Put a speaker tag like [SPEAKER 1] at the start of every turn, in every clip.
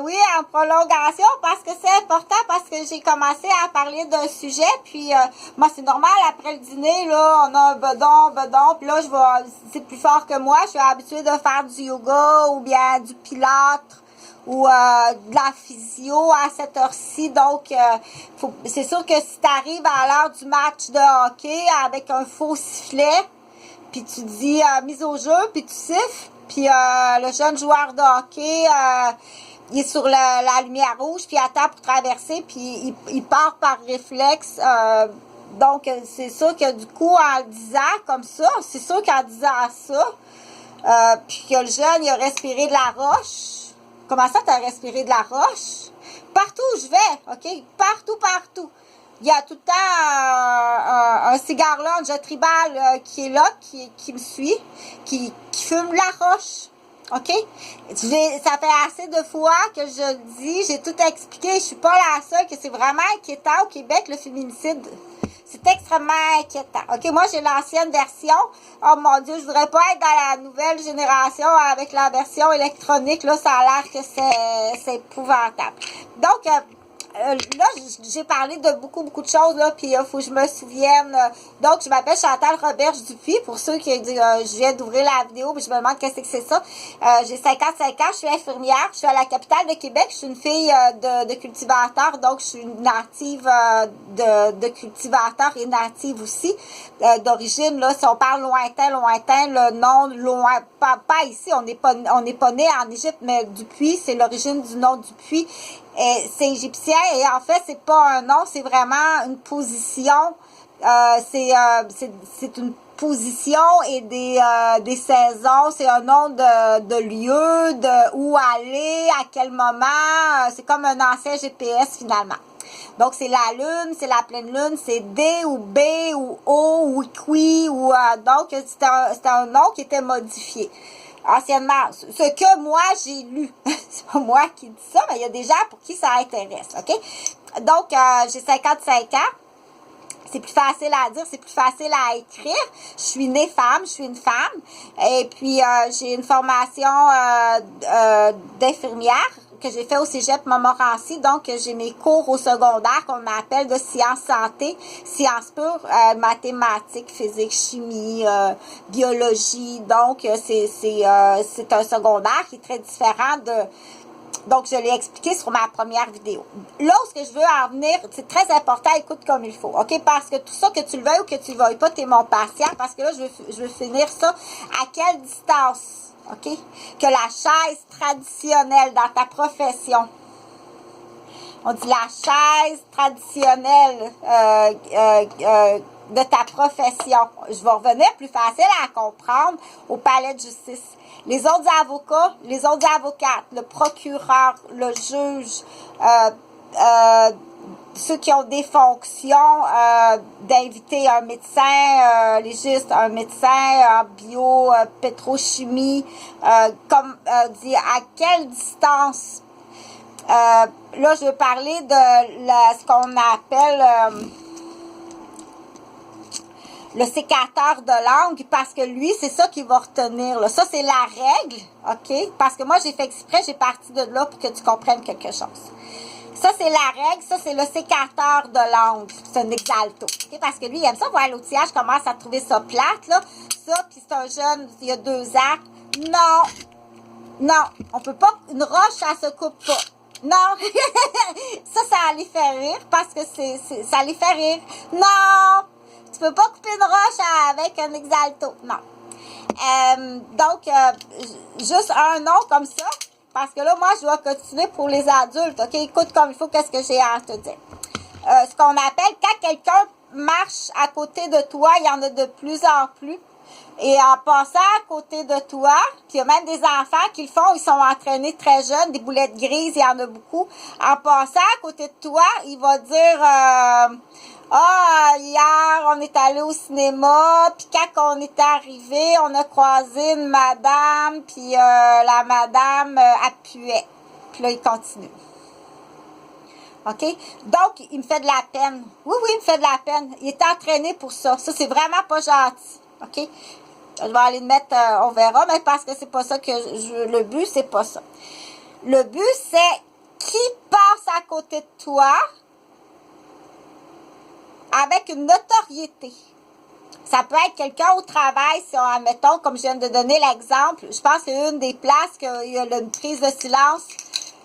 [SPEAKER 1] oui, en prolongation, parce que c'est important, parce que j'ai commencé à parler d'un sujet, puis moi, c'est normal, après le dîner, là, on a un bedon, puis là, c'est plus fort que moi, je suis habituée de faire du yoga, ou bien du pilates, ou de la physio à cette heure-ci, donc c'est sûr que si tu arrives à l'heure du match de hockey avec un faux sifflet, puis tu dis mise au jeu, puis tu siffles, puis le jeune joueur de hockey, il est sur la lumière rouge, puis il attend pour traverser, puis il part par réflexe. Donc, c'est sûr que du coup, en le disant comme ça, c'est sûr qu'en disant ça, puis que le jeune, il a respiré de la roche. Comment ça, tu as respiré de la roche? Partout où je vais, OK? Partout. Il y a tout le temps un cigare lunge, un tribal qui est là, qui me suit, qui fume la roche. OK? Ça fait assez de fois que je le dis, j'ai tout expliqué, je suis pas la seule, que c'est vraiment inquiétant au Québec, le féminicide. C'est extrêmement inquiétant. OK, moi, j'ai l'ancienne version. Oh mon Dieu, je voudrais pas être dans la nouvelle génération avec la version électronique. Là, ça a l'air que c'est épouvantable. Donc, là, j'ai parlé de beaucoup de choses, là, puis il faut que je me souvienne. Donc, je m'appelle Chantal Roberge Dupuis, pour ceux qui disent, je viens d'ouvrir la vidéo, mais je me demande qu'est-ce que c'est ça. J'ai 55 ans, je suis infirmière, je suis à la capitale de Québec, je suis une fille de cultivateur, donc je suis une native de cultivateur et native aussi, d'origine, là, si on parle lointain, le nom, loin, pas ici, on n'est pas né en Égypte, mais Dupuis, c'est l'origine du nom Dupuis. C'est égyptien et en fait c'est pas un nom, c'est vraiment une position, c'est une position et des saisons, c'est un nom de lieu, de où aller, à quel moment, c'est comme un ancien GPS finalement. Donc c'est la lune, c'est la pleine lune, c'est D ou B ou O ou Qui ou donc c'était un nom qui était modifié. Anciennement, ce que moi j'ai lu, c'est pas moi qui dis ça, mais il y a des gens pour qui ça intéresse, OK? Donc, j'ai 55 ans, c'est plus facile à dire, c'est plus facile à écrire. Je suis née femme, je suis une femme, et puis j'ai une formation d'infirmière que j'ai fait au cégep Montmorency, donc j'ai mes cours au secondaire qu'on appelle de sciences santé, sciences pures, mathématiques, physique, chimie, biologie, donc c'est un secondaire qui est très différent de... Donc, je l'ai expliqué sur ma première vidéo. Là où ce que je veux en venir, c'est très important, écoute comme il faut, OK? Parce que tout ça, que tu le veuilles ou que tu le veuilles pas, tu es mon patient, parce que là, je veux finir ça. À quelle distance, OK? Que la chaise traditionnelle dans ta profession, on dit la chaise traditionnelle de ta profession. Je vais revenir plus facile à comprendre au palais de justice. Les autres avocats, les autres avocates, le procureur, le juge, ceux qui ont des fonctions d'inviter un médecin légiste, un médecin en bio, pétrochimie, comme dit à quelle distance. Là, je veux parler de ce qu'on appelle le sécateur de langue, parce que lui, c'est ça qu'il va retenir. Là. Ça, c'est la règle, OK? Parce que moi, j'ai fait exprès, j'ai parti de là pour que tu comprennes quelque chose. Ça, c'est la règle. Ça, c'est le sécateur de langue. C'est un exalto. OK? Parce que lui, il aime ça voir l'outillage, commence à trouver ça plate, là. Ça, puis c'est un jeune, il y a 2 ans. Non, on peut pas, une roche, ça se coupe pas. Non, ça les fait rire, parce que ça les fait rire. Non! Tu peux pas couper une roche avec un exalto. Non. Donc, juste un nom comme ça. Parce que là, moi, je dois continuer pour les adultes. OK? Écoute comme il faut, qu'est-ce que j'ai à te dire. Ce qu'on appelle, quand quelqu'un marche à côté de toi, il y en a de plus en plus. Et en passant à côté de toi, puis il y a même des enfants qui le font, ils sont entraînés très jeunes, des boulettes grises, il y en a beaucoup. En passant à côté de toi, il va dire... hier, on est allé au cinéma, puis quand on est arrivé, on a croisé une madame, puis la madame appuyait. Puis là, il continue. OK? Donc, il me fait de la peine. Oui, il me fait de la peine. Il est entraîné pour ça. Ça, c'est vraiment pas gentil. OK? Je vais aller le mettre, on verra, mais parce que c'est pas ça que le but, c'est pas ça. Le but, c'est qui passe à côté de toi avec une notoriété. Ça peut être quelqu'un au travail, si on, admettons, comme je viens de donner l'exemple, je pense que c'est une des places qu'il y a une prise de silence.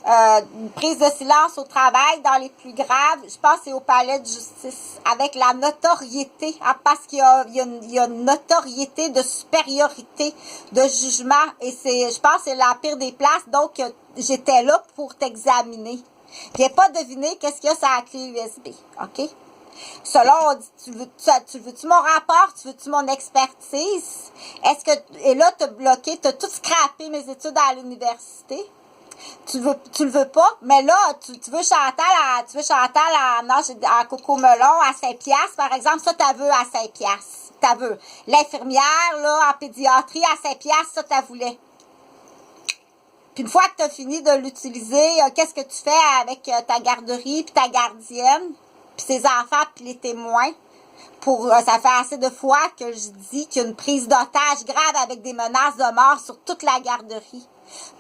[SPEAKER 1] Une prise de silence au travail dans les plus graves, je pense que c'est au palais de justice, avec la notoriété, parce qu'il y a une notoriété de supériorité, de jugement, et je pense que c'est la pire des places, donc j'étais là pour t'examiner. Viens pas deviner qu'est-ce qu'il y a sur la clé USB, ok? Selon, on dit, tu veux-tu mon rapport, tu veux-tu mon expertise? Et là, t'as bloqué, t'as tout scrappé mes études à l'université. Tu le veux pas, mais là, tu veux Chantal à Coco Melon à 5 piastres, par exemple, ça, t'as vu à 5 piastres. T'as vu. L'infirmière, là, en pédiatrie à 5 piastres, ça, t'as voulu. Puis une fois que t'as fini de l'utiliser, qu'est-ce que tu fais avec ta garderie, puis ta gardienne, puis ses enfants, puis les témoins? Ça fait assez de fois que je dis qu'il y a une prise d'otage grave avec des menaces de mort sur toute la garderie.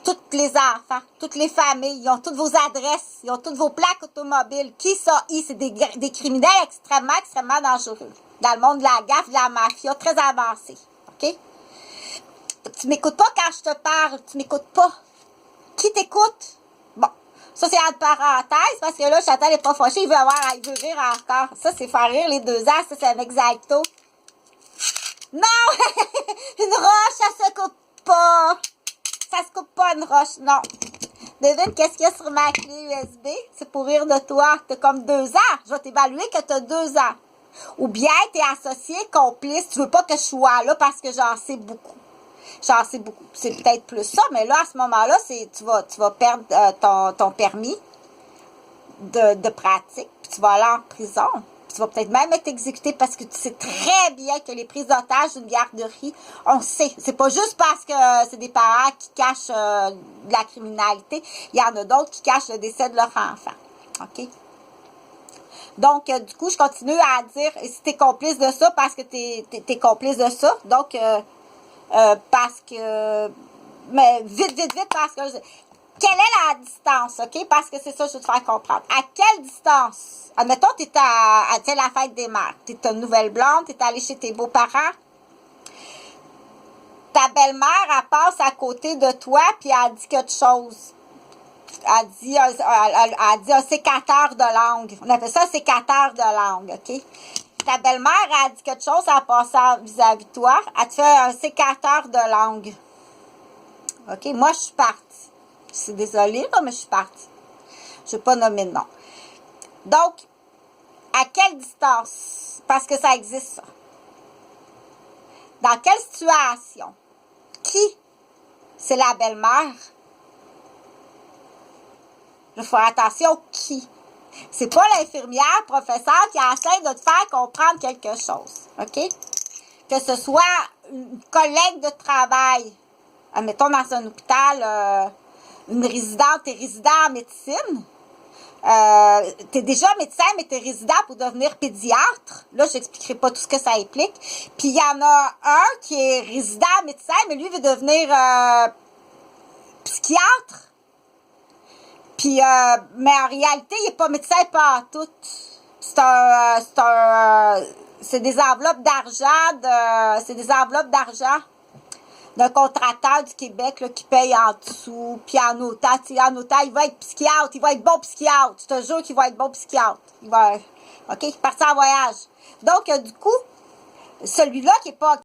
[SPEAKER 1] Tous les enfants, toutes les familles, ils ont toutes vos adresses, ils ont toutes vos plaques automobiles. Qui ça? C'est des criminels extrêmement, extrêmement dangereux. Dans le monde de la gaffe, de la mafia, très avancé. OK? Tu m'écoutes pas quand je te parle. Tu m'écoutes pas. Qui t'écoute? Bon. Ça, c'est entre parenthèses, parce que là, Chantal n'est pas fâchée. Il veut rire encore. Ça, c'est faire rire les 2 ans. Ça, c'est un exalto. Non! Une roche, ça se coupe pas. Ça se coupe pas une roche, non. Devine qu'est-ce qu'il y a sur ma clé USB? C'est pour rire de toi. T'as comme 2 ans. Je vais t'évaluer que t'as 2 ans. Ou bien t'es associé, complice. Tu veux pas que je sois là parce que j'en sais beaucoup. J'en sais beaucoup. C'est peut-être plus ça, mais là, à ce moment-là, tu vas perdre ton permis de pratique. Puis tu vas aller en prison. Tu vas peut-être même être exécuté parce que tu sais très bien que les prises d'otages d'une garderie, on sait. C'est pas juste parce que c'est des parents qui cachent de la criminalité. Il y en a d'autres qui cachent le décès de leur enfant. OK? Donc, du coup, je continue à dire, si t'es complice de ça, parce que t'es complice de ça. Donc, parce que... Mais vite, parce que... Quelle est la distance, OK? Parce que c'est ça que je veux te faire comprendre. À quelle distance? Admettons, tu es à la fête des mères. Tu es une nouvelle blonde, tu es allé chez tes beaux-parents. Ta belle-mère, elle passe à côté de toi, puis elle dit quelque chose. Elle dit un sécateur de langue. On appelle ça un sécateur de langue, OK? Ta belle-mère, elle dit quelque chose en passant vis-à-vis de toi. Elle te fait un sécateur de langue. OK? Moi, je suis partie. Je suis désolée, là, mais je suis partie. Je ne vais pas nommer de nom. Donc, à quelle distance? Parce que ça existe, ça. Dans quelle situation? Qui? C'est la belle-mère? Il faut faire attention, qui? C'est pas l'infirmière, professeur qui essaie de te faire comprendre quelque chose. OK? Que ce soit une collègue de travail, admettons dans un hôpital, une résidente, t'es résident en médecine. T'es déjà médecin, mais t'es résident pour devenir pédiatre. Là, je n'expliquerai pas tout ce que ça implique. Puis, il y en a un qui est résident médecin, mais lui veut devenir psychiatre. Puis, mais en réalité, il n'est pas médecin pas en tout. C'est des enveloppes d'argent, d'un contracteur du Québec là, qui paye en dessous, puis en autant, il va être psychiatre, il va être bon psychiatre. Je te jure qu'il va être bon psychiatre. Il va, OK, partir en voyage. Donc, du coup, celui-là qui est pas